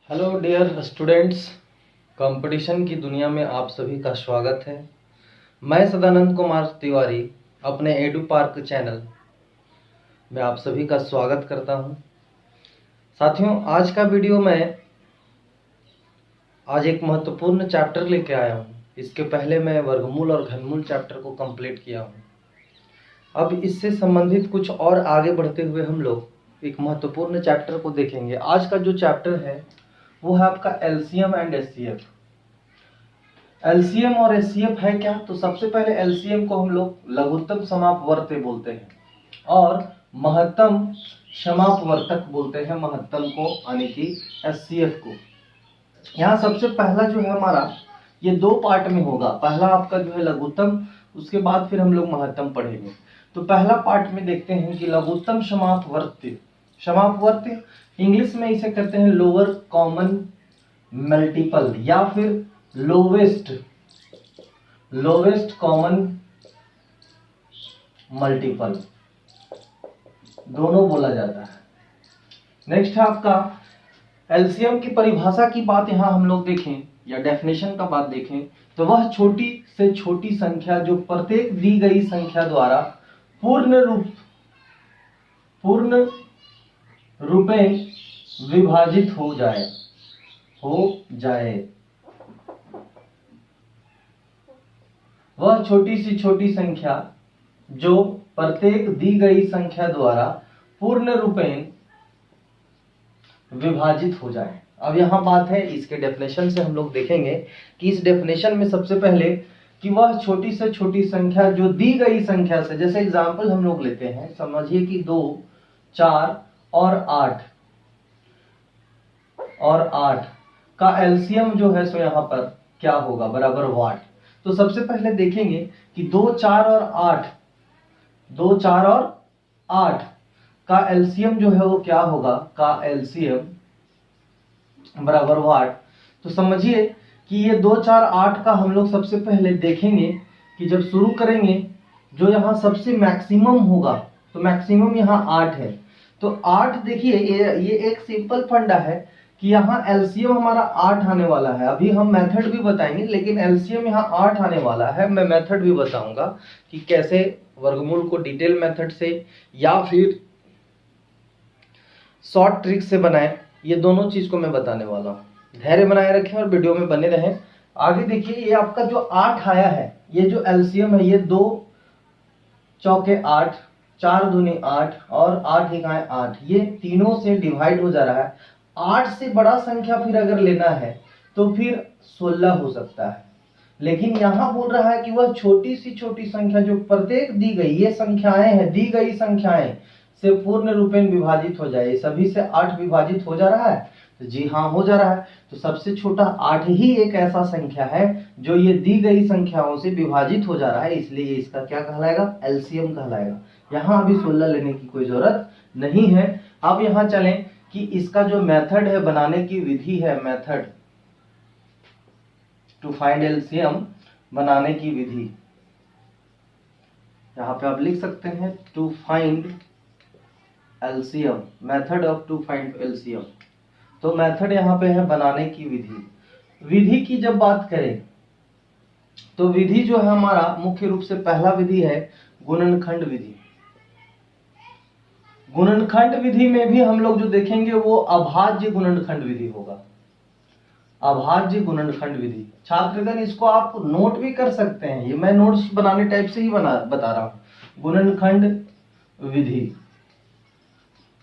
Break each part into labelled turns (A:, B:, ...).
A: Hello dear students, competition की दुनिया में आप सभी का स्वागत है। मैं सदानंद कुमार तिवारी अपने एडू पार्क चैनल में आप सभी का स्वागत करता हूं। साथियों, आज का वीडियो में आज एक महत्वपूर्ण चैप्टर लेके आया हूं। इसके पहले मैं वर्गमूल और घनमूल चैप्टर को कंप्लीट किया हूं। अब इससे संबंधित कुछ और आगे बढ़ते हुए हम लोग एक महत्वपूर्ण चैप्टर को देखेंगे। आज का जो चैप्टर है वो है आपका एलसीएम एंड एचसीएफ। एलसीएम और एचसीएफ है क्या? तो सबसे पहले एलसीएम को हम लोग लघुत्तम समापवर्त्य बोलते हैं और महत्तम समापवर्तक बोलते हैं महत्तम को, यानी कि एचसीएफ को। यहाँ सबसे पहला जो है हमारा ये दो पार्ट में होगा। पहला आपका जो है लघुत्तम, उसके बाद फिर हम लोग महत्तम पढ़ेंगे। तो पहला पार्ट में देखते हैं कि लघुत्तम समापवर्त्य। समापवर्त्य इंग्लिश में इसे कहते हैं लोअर कॉमन मल्टीपल या फिर लोवेस्ट कॉमन मल्टीपल, दोनों बोला जाता है। नेक्स्ट है आपका एलसीएम की परिभाषा की बात यहां हम लोग देखें या डेफिनेशन का बात देखें तो वह छोटी से छोटी संख्या जो प्रत्येक दी गई संख्या द्वारा पूर्ण रूपे विभाजित हो जाए। वह छोटी सी छोटी संख्या जो प्रत्येक दी गई संख्या द्वारा पूर्ण रूपेण विभाजित हो जाए। अब यहां बात है इसके डेफिनेशन से हम लोग देखेंगे कि इस डेफिनेशन में सबसे पहले कि वह छोटी से छोटी संख्या जो दी गई संख्या से, जैसे एग्जांपल हम लोग लेते हैं, समझिए कि 2, 4 और 8 का एलसीएम जो है सो यहाँ पर क्या होगा, बराबर वाट। तो सबसे पहले देखेंगे कि 2, 4 और 8 का एलसीएम जो है वो क्या होगा, का एलसीएम बराबर वाट। तो समझिए कि ये 2, 4, 8 का हम लोग सबसे पहले देखेंगे कि जब शुरू करेंगे जो यहाँ सबसे मैक्सिमम होगा, तो मैक्सिमम यहाँ 8 है। तो 8 देखिए, ये एक सिंपल फंडा है कि यहाँ एलसीएम हमारा 8 आने वाला है। अभी हम मेथड भी बताएंगे, लेकिन एलसीएम यहाँ 8 आने वाला है। मैं मेथड भी बताऊंगा कि कैसे वर्गमूल को डिटेल मेथड से या फिर शॉर्ट ट्रिक से बनाएं। ये दोनों चीज को मैं बताने वाला हूँ। धैर्य बनाए रखें और वीडियो में बने रहें। आगे देखिए, ये आपका जो 8 आया है, ये जो एलसीएम है, ये 2 चौके 8, 4 दूनी 8 और 8 इकाएं 8, ये तीनों से डिवाइड हो जा रहा है। 8 से बड़ा संख्या फिर अगर लेना है तो फिर 16 हो सकता है, लेकिन यहां बोल रहा है कि वह छोटी सी छोटी संख्या जो प्रत्येक दी गई, ये संख्याएं हैं, दी गई संख्याएं से पूर्ण रूपेण विभाजित हो जाए। सभी से 8 विभाजित हो जा रहा है, तो जी हाँ हो जा रहा है। तो सबसे छोटा 8 ही एक ऐसा संख्या है जो ये दी गई संख्याओं से विभाजित हो जा रहा है, इसलिए इसका क्या कहलाएगा, एलसीएम कहलाएगा। यहाँ अभी 16 लेने की कोई जरूरत नहीं है। अब यहाँ चलें कि इसका जो मेथड है, बनाने की विधि है, मेथड टू फाइंड एलसीएम, बनाने की विधि। यहाँ पे आप लिख सकते हैं to find LCM, method of to find LCM. तो मेथड यहाँ पे है बनाने की विधि। विधि की जब बात करें तो विधि जो है हमारा मुख्य रूप से पहला विधि है गुणनखंड विधि। गुणनखंड विधि में भी हम लोग जो देखेंगे वो अभाज्य गुणनखंड विधि होगा। अभाज्य गुणनखंड विधि, छात्रगण इसको आप नोट भी कर सकते हैं, ये मैं नोट्स बनाने टाइप से ही बता रहा हूं, गुणनखंड विधि।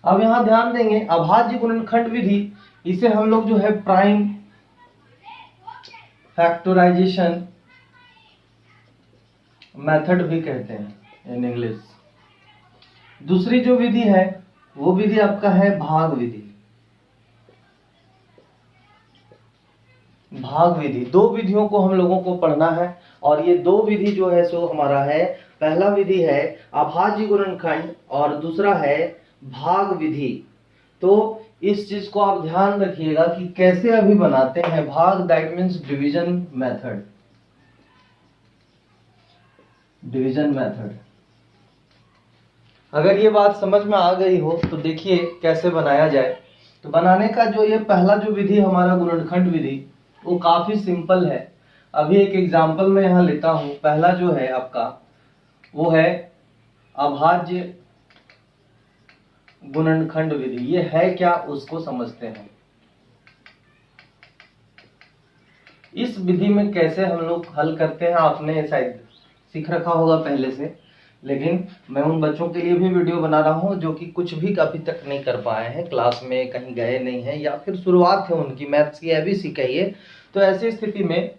A: अब यहां ध्यान देंगे, अभाज्य गुणनखंड विधि, इसे हम लोग जो है प्राइम फैक्टराइजेशन मेथड भी कहते हैं इन इंग्लिश। दूसरी जो विधि है वो विधि आपका है भाग विधि। भाग विधि, दो विधियों को हम लोगों को पढ़ना है और ये दो विधि जो है सो हमारा है, पहला विधि है अभाज्य गुणनखंड और दूसरा है भाग विधि। तो इस चीज को आप ध्यान रखिएगा कि कैसे अभी बनाते हैं भाग, that means division method. Division method, अगर ये बात समझ में आ गई हो तो देखिए कैसे बनाया जाए। तो बनाने का जो ये पहला जो विधि हमारा गुणनखंड विधि वो काफी सिंपल है। अभी एक एग्जांपल मैं यहाँ लेता हूं। पहला जो है आपका वो है अभाज्य गुणनखंड विधि। ये है क्या उसको समझते हैं। इस विधि में कैसे हम लोग हल करते हैं आपने शायद सीख रखा होगा पहले से, लेकिन मैं उन बच्चों के लिए भी वीडियो बना रहा हूं जो कि कुछ भी अभी तक नहीं कर पाए हैं, क्लास में कहीं गए नहीं हैं या फिर शुरुआत है उनकी मैथ्स की एबीसी कहिए। तो ऐसी स्थिति में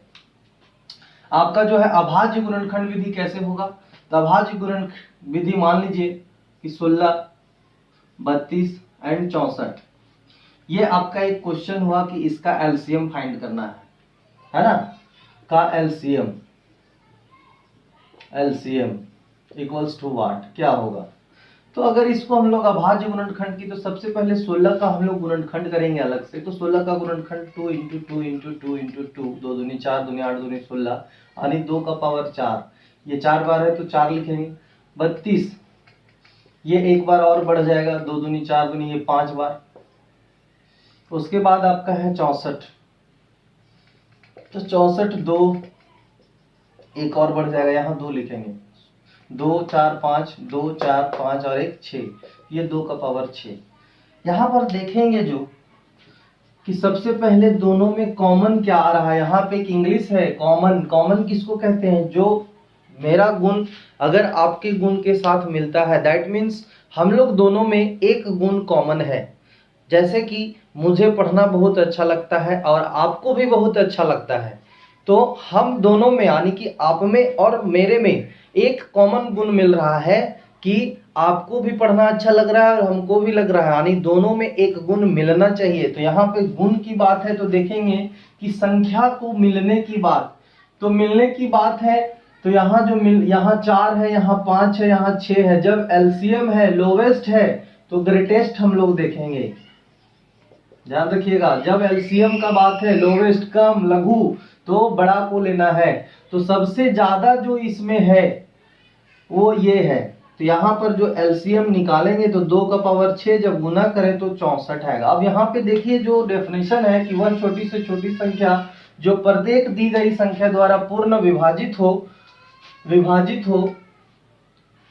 A: आपका जो है अभाज्य गुणनखंड विधि कैसे होगा। तो अभाज्य गुणन विधि मान लीजिए कि 16, 32 एंड 64, ये आपका एक क्वेश्चन हुआ कि इसका एलसीएम फाइंड करना है ना, का एलसीएम इक्वल्स टू व्हाट, क्या होगा। तो अगर इसको हम लोग अभाज्य गुणनखंड की, तो सबसे पहले 16 का हम लोग गुणनखंड करेंगे अलग से। तो 16 का गुणनखंड 2 इंटू 2 इंटू 2 इंटू 2, 2 दूनी 4 दूनी 8 दूनी 16 यानी 2 का पावर 4। ये 4 बार है तो 4 लिखेंगे। 32 ये एक बार और बढ़ जाएगा, 2 दूनी 4 दूनी ये 5 बार। उसके बाद आपका है 64, तो 64 2 एक और बढ़ जाएगा, यहाँ 2 लिखेंगे। 2 4 5, 2 4 5 और 1 6, ये 2 का पावर 6। यहाँ पर देखेंगे जो कि सबसे पहले दोनों में कॉमन क्या आ रहा है। यहाँ पे एक इंग्लिश है कॉमन। कॉमन किसको कहते हैं, जो मेरा गुण अगर आपके गुण के साथ मिलता है, दैट मीन्स हम लोग दोनों में एक गुण कॉमन है। जैसे कि मुझे पढ़ना बहुत अच्छा लगता है और आपको भी बहुत अच्छा लगता है, तो हम दोनों में यानी कि आप में और मेरे में एक कॉमन गुण मिल रहा है कि आपको भी पढ़ना अच्छा लग रहा है और हमको भी लग रहा है, यानी दोनों में एक गुण मिलना चाहिए। तो यहाँ पे गुण की बात है तो देखेंगे कि संख्या को मिलने की बात, तो मिलने की बात है तो यहाँ जो यहाँ 4 है, यहाँ 5 है, यहाँ 6 है। जब एलसीएम है, लोवेस्ट है, तो ग्रेटेस्ट हम लोग देखेंगे। ध्यान रखिएगा, जब एलसीएम का बात है, लोवेस्ट कम लघु, तो बड़ा को लेना है। तो सबसे ज्यादा जो इसमें है वो ये है। तो यहाँ पर जो एलसीएम निकालेंगे तो 2 का पावर 6 जब गुना करें तो 64 आएगा। अब यहाँ पे देखिए जो डेफिनेशन है कि वह छोटी से छोटी संख्या जो प्रत्येक दी गई संख्या द्वारा पूर्ण विभाजित हो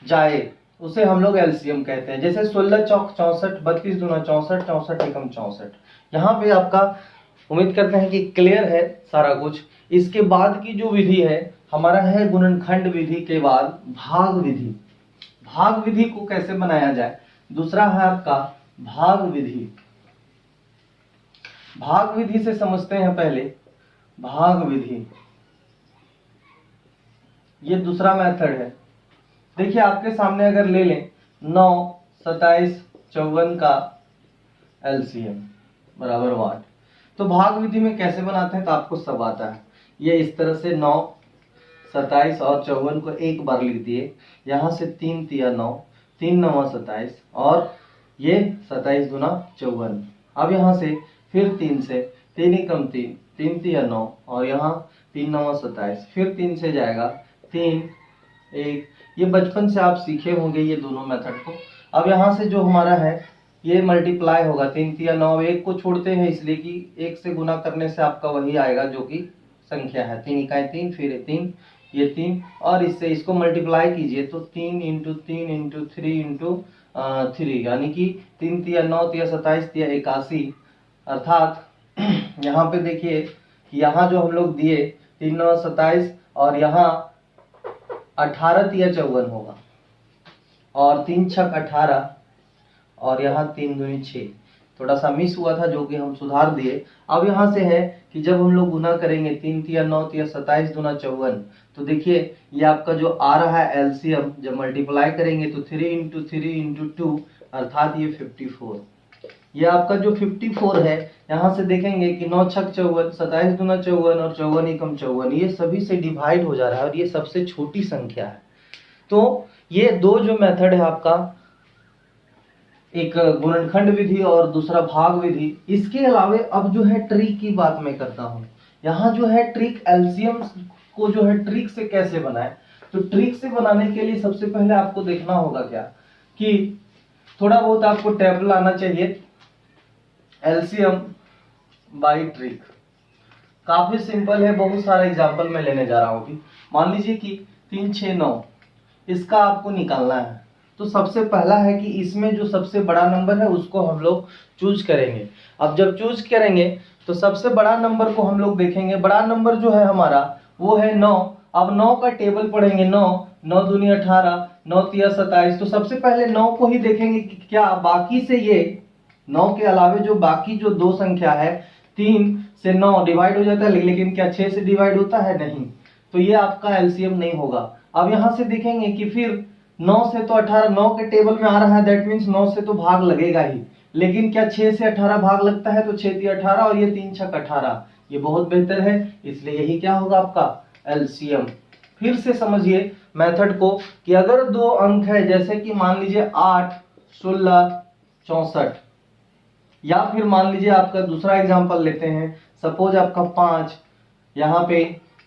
A: जाए उसे हम लोग एलसीएम कहते हैं। जैसे 16 चौक 64, 32 दूना 64, 64 एकम 64। यहाँ पे आपका उम्मीद करते हैं कि क्लियर है सारा कुछ। इसके बाद की जो विधि है हमारा है गुणनखंड विधि के बाद भाग विधि। भाग विधि को कैसे बनाया जाए, दूसरा है आपका भाग विधि। भाग विधि से समझते हैं पहले भाग विधि, ये दूसरा मेथड है। देखिए आपके सामने अगर ले लें 9, 27, 54 का एलसीएम बराबर वाट, तो भाग विधि में कैसे बनाते हैं तो आपको सब आता है। ये इस तरह से 9, 27 और 54 को एक बार लिख दिए। यहाँ से 3 तिया 9, 3 9 27 और ये 27 गुना 54। अब यहाँ से फिर 3 से 3 एकम 3, 3 तिया 9 और यहाँ 3 9 27, फिर 3 से जाएगा 3 1। ये बचपन से आप सीखे होंगे ये दोनों मेथड को। अब यहाँ से जो हमारा है ये मल्टीप्लाई होगा, 3 तिया 9, 1 को छोड़ते हैं इसलिए कि 1 से गुना करने से आपका वही आएगा जो कि संख्या है। 3 इकाई 3, फिर 3, ये 3 और इससे इसको मल्टीप्लाई कीजिए तो 3 इंटू 3 इंटू 3 इंटू 3 यानी कि 3 तिया 9 तिया 27 तिया 81। अर्थात यहाँ पे देखिए कि यहाँ जो हम लोग दिए 3 9 27 और यहाँ 18 तिया 54 होगा और 3 छक 18 और यहाँ 3 दूनी 6। थोड़ा सा मिस हुआ था जो कि हम सुधार दिए। अब यहाँ से है कि जब हम लोग गुना करेंगे 3 तिया 9 तिया 27 दूना 54, तो देखिए ये आपका जो आ रहा है एलसीएम जब मल्टीप्लाई करेंगे तो 3 इंटू 3 इंटू 2 अर्थात ये 54। ये आपका जो 54 है यहाँ से देखेंगे कि 9 छक 54, 27 दूना 54 और 54 एकम 54, ये सभी से डिवाइड हो जा रहा है और ये सबसे छोटी संख्या है। तो ये दो जो मेथड है आपका, एक गुणनखंड विधि और दूसरा भाग विधि। इसके अलावे अब जो है ट्रिक की बात मैं करता हूँ। यहाँ जो है ट्रिक एलसीएम को जो है ट्रिक से कैसे बनाए, तो ट्रिक से बनाने के लिए सबसे पहले आपको देखना होगा क्या कि थोड़ा बहुत आपको टेबल आना चाहिए। एलसीएम बाई ट्रिक काफी सिंपल है, बहुत सारा एग्जांपल मैं लेने जा रहा हूँ अभी। मान लीजिए कि 3 6 9 इसका आपको निकालना है। तो सबसे पहला है कि इसमें जो सबसे बड़ा नंबर है उसको हम लोग चूज करेंगे। अब जब चूज करेंगे तो सबसे बड़ा नंबर को हम लोग देखेंगे। बड़ा नंबर जो है हमारा वो है 9। अब 9 का टेबल पढ़ेंगे। 9 9 दूनी 18, 9 तिया 27। तो सबसे पहले 9 को ही देखेंगे कि क्या बाकी से ये 9 के अलावे जो बाकी जो दो संख्या है 3 से 9 डिवाइड हो जाता है, लेकिन क्या 6 से डिवाइड होता है? नहीं। तो ये आपका एलसीएम नहीं होगा। अब यहां से देखेंगे कि फिर 9 से तो 18, 9 के टेबल में आ रहा है, दैट मीन्स 9 से तो भाग लगेगा ही, लेकिन क्या 6 से 18 भाग लगता है? तो 6 तिया 18 और ये 3 छक 18, ये बहुत बेहतर है, इसलिए यही क्या होगा आपका एलसीएम। फिर से समझिए मेथड को कि अगर दो अंक है, जैसे कि मान लीजिए 8 16 64, या फिर मान लीजिए आपका दूसरा एग्जांपल लेते हैं, सपोज आपका 5 यहाँ पे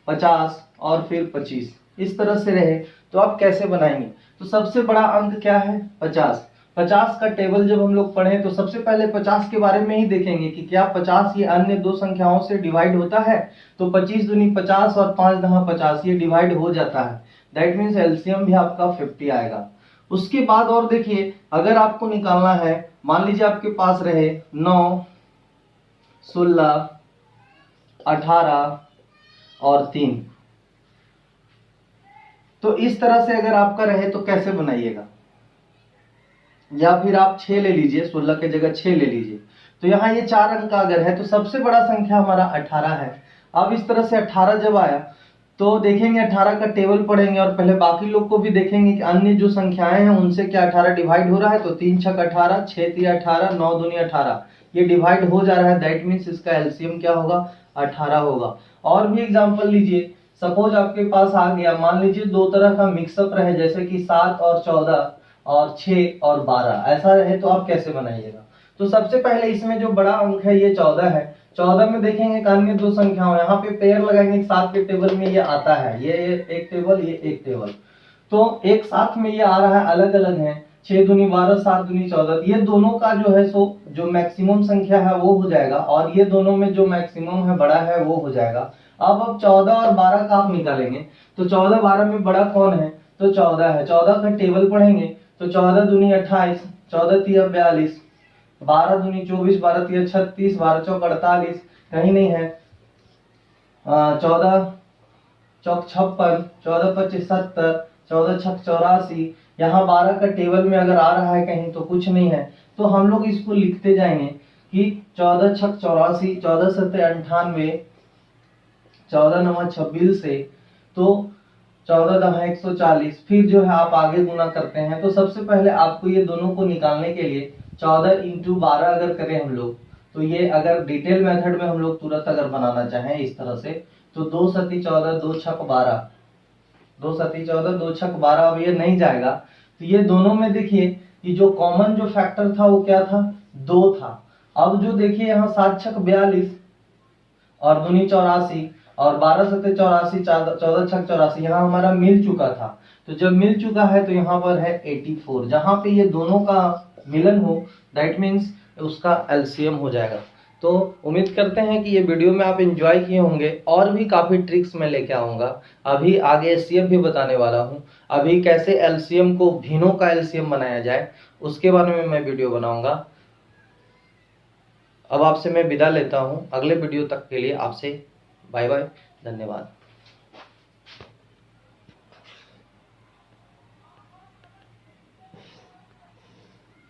A: 50 और फिर 25 इस तरह से रहे, तो आप कैसे बनाएंगे? तो सबसे बड़ा अंक क्या है? 50। 50 का टेबल जब हम लोग पढ़ें तो सबसे पहले 50 के बारे में ही देखेंगे कि क्या 50 ये अन्य दो संख्याओं से डिवाइड होता है? तो 25 दूनी 50 और 5 दहा 50, ये डिवाइड हो जाता है, दैट मीन्स एलसीएम भी आपका 50 आएगा। उसके बाद और देखिए, अगर आपको निकालना है, मान लीजिए आपके पास रहे 9 16 18 और 3, तो इस तरह से अगर आपका रहे तो कैसे बनाइएगा? या फिर आप 6 ले लीजिए, 16 की जगह 6 ले लीजिए। तो यहाँ ये 4 अंक का अगर है तो सबसे बड़ा संख्या हमारा 18 है। अब इस तरह से 18 जब आया तो देखेंगे 18 का टेबल पढ़ेंगे और पहले बाकी लोग को भी देखेंगे कि अन्य जो संख्याएं हैं उनसे क्या 18 डिवाइड हो रहा है? तो 3 छक 18, 6 तिया 18, 9 दूनी 18, ये डिवाइड हो जा रहा है, दैट मीन्स इसका एलसीएम क्या होगा? 18 होगा। और भी एग्जांपल लीजिए, सपोज आपके पास आ गया, मान लीजिए दो तरह का मिक्सअप रहे, जैसे कि 7 और 14 और 6 और 12, ऐसा रहे तो आप कैसे बनाइएगा? तो सबसे पहले इसमें जो बड़ा अंक है ये 14 है। 14 में देखेंगे कि अन्य दो संख्याओं, यहाँ पे पेयर लगाएंगे, 7 के टेबल में ये आता है, ये एक टेबल, ये एक टेबल, तो एक साथ में ये आ रहा है, अलग अलग है। 6 दूनी 12, 7 दूनी 14, ये दोनों का जो है सो जो मैक्सिमम संख्या है वो हो जाएगा, और ये दोनों में जो मैक्सिमम है बड़ा है वो हो जाएगा। अब 14 और 12 का आप निकालेंगे, तो 14 12 में बड़ा कौन है? तो 14 है। 14 का टेबल पढ़ेंगे तो 14 दूनी 28, 14 तिया 42, 12 दूनी 24, 12 तिया 36, 12 चौक 48, कहीं नहीं है, 14 चौक 56, 14 25 70, 14 छक 84, यहाँ 12 का टेबल में अगर आ रहा है कहीं तो कुछ नहीं है, तो हम लोग इसको लिखते जाएंगे कि 14 छक 84, 14 सत्ते 98, 14 नवा 26 से, तो 14 दहा 140, फिर जो है आप आगे गुना करते हैं। तो सबसे पहले आपको ये दोनों को निकालने के लिए 14 इंटू 12 अगर करें हम लोग, तो ये अगर डिटेल मेथड में हम लोग तुरंत अगर बनाना चाहें इस तरह से, तो 2 सती 14, 2 छक 12, 2 सती 14, 2 छक 12, अब ये नहीं जाएगा। तो ये दोनों में देखिए कि जो कॉमन जो फैक्टर था वो क्या था? 2 था। अब जो देखिए यहाँ 7 छक 42 और दूनी 84 और 12 सत्ते 84, 14 छक 84, यहाँ हमारा मिल चुका था। तो जब मिल चुका है तो यहाँ पर है 84, जहां पे ये दोनों का मिलन हो, दैट मीन्स उसका एलसीएम हो जाएगा। तो उम्मीद करते हैं कि ये वीडियो में आप एंजॉय किए होंगे, और भी काफ़ी ट्रिक्स मैं लेके आऊँगा। अभी आगे एचसीएफ भी बताने वाला हूँ। अभी कैसे एलसीएम को, भिन्नों का एलसीएम बनाया जाए, उसके बारे में मैं वीडियो बनाऊँगा। अब आपसे मैं विदा लेता हूँ, अगले वीडियो तक के लिए आपसे बाय बाय, धन्यवाद।